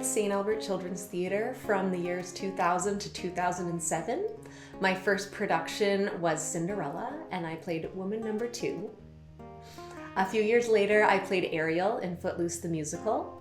St. Albert Children's Theatre from the years 2000 to 2007. My first production was Cinderella, and I played woman number 2. A few years later, I played Ariel in Footloose the Musical.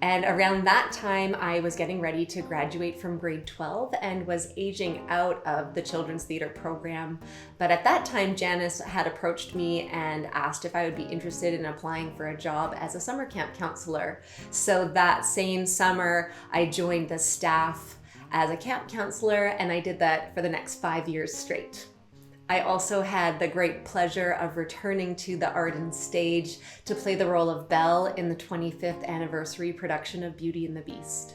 And around that time, I was getting ready to graduate from grade 12 and was aging out of the children's theater program. But at that time, Janice had approached me and asked if I would be interested in applying for a job as a summer camp counselor. So that same summer, I joined the staff as a camp counselor, and I did that for the next 5 years straight. I also had the great pleasure of returning to the Arden stage to play the role of Belle in the 25th anniversary production of Beauty and the Beast.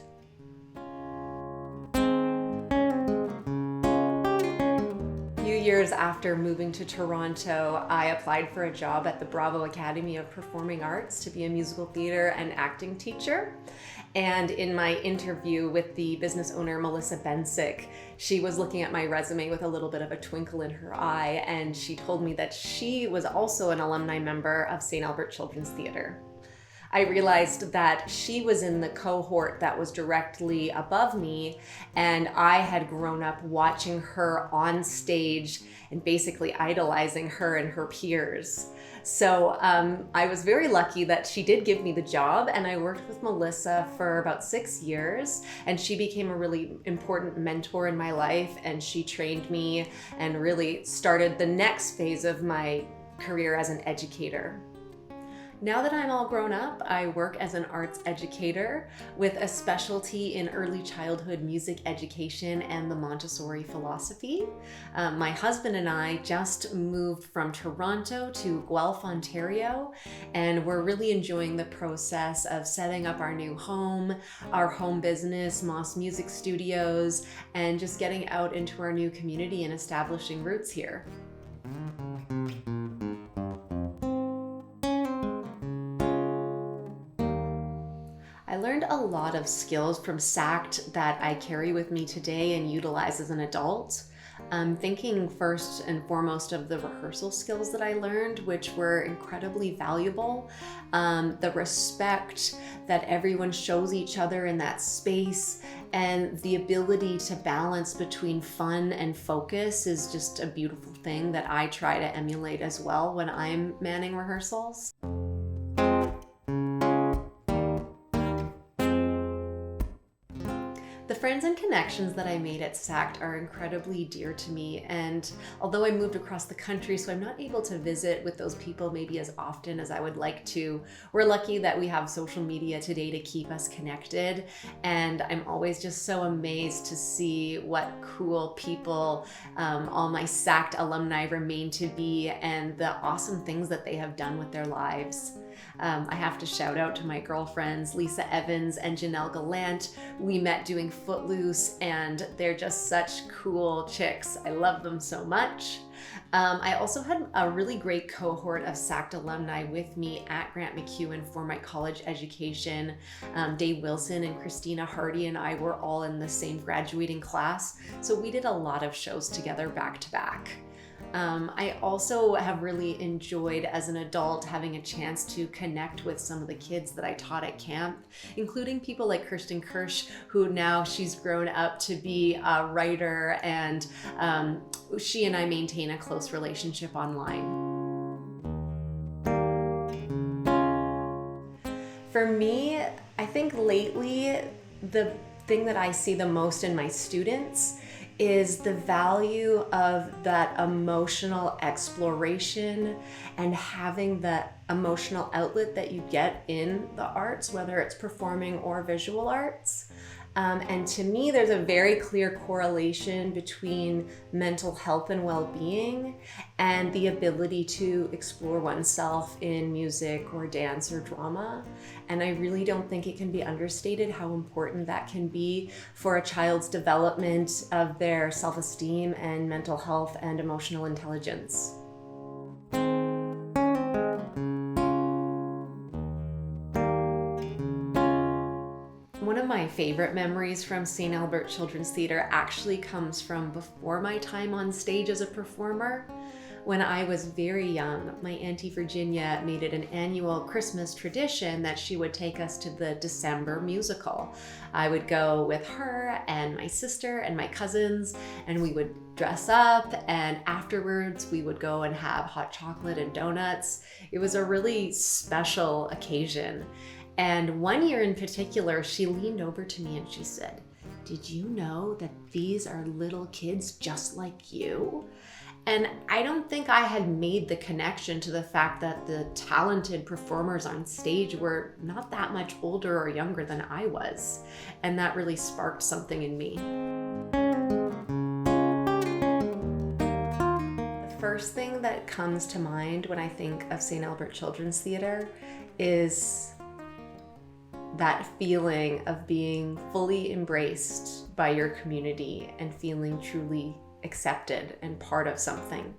A few years after moving to Toronto, I applied for a job at the Bravo Academy of Performing Arts to be a musical theater and acting teacher. And in my interview with the business owner, Melissa Bensick, she was looking at my resume with a little bit of a twinkle in her eye, and she told me that she was also an alumni member of St. Albert Children's Theatre. I realized that she was in the cohort that was directly above me, and I had grown up watching her on stage and basically idolizing her and her peers. So I was very lucky that she did give me the job, and I worked with Melissa for about 6 years, and she became a really important mentor in my life, and she trained me and really started the next phase of my career as an educator. Now that I'm all grown up, I work as an arts educator with a specialty in early childhood music education and the Montessori philosophy. My husband and I just moved from Toronto to Guelph, Ontario, and we're really enjoying the process of setting up our new home, our home business, Moss Music Studios, and just getting out into our new community and establishing roots here. I learned a lot of skills from SACT that I carry with me today and utilize as an adult. Thinking first and foremost of the rehearsal skills that I learned, which were incredibly valuable. The respect that everyone shows each other in that space, and the ability to balance between fun and focus is just a beautiful thing that I try to emulate as well when I'm manning rehearsals. The friends and connections that I made at SACT are incredibly dear to me, and although I moved across the country, so I'm not able to visit with those people maybe as often as I would like to, we're lucky that we have social media today to keep us connected, and I'm always just so amazed to see what cool people all my SACT alumni remain to be, and the awesome things that they have done with their lives. I have to shout out to my girlfriends, Lisa Evans and Janelle Gallant. We met doing Footloose, and they're just such cool chicks. I love them so much. I also had a really great cohort of SACT alumni with me at Grant MacEwan for my college education. Dave Wilson and Christina Hardy and I were all in the same graduating class, so we did a lot of shows together back to back. I also have really enjoyed as an adult having a chance to connect with some of the kids that I taught at camp, including people like Kirsten Kirsch, who now she's grown up to be a writer, and she and I maintain a close relationship online. For me, I think lately the thing that I see the most in my students is the value of that emotional exploration and having that emotional outlet that you get in the arts, whether it's performing or visual arts. And to me, there's a very clear correlation between mental health and well-being and the ability to explore oneself in music or dance or drama. And I really don't think it can be understated how important that can be for a child's development of their self-esteem and mental health and emotional intelligence. One of my favorite memories from St. Albert Children's Theatre actually comes from before my time on stage as a performer. When I was very young, my Auntie Virginia made it an annual Christmas tradition that she would take us to the December musical. I would go with her and my sister and my cousins, and we would dress up, and afterwards we would go and have hot chocolate and donuts. It was a really special occasion. And one year in particular, she leaned over to me and she said, "Did you know that these are little kids just like you?" And I don't think I had made the connection to the fact that the talented performers on stage were not that much older or younger than I was. And that really sparked something in me. The first thing that comes to mind when I think of St. Albert Children's Theater is that feeling of being fully embraced by your community and feeling truly accepted and part of something.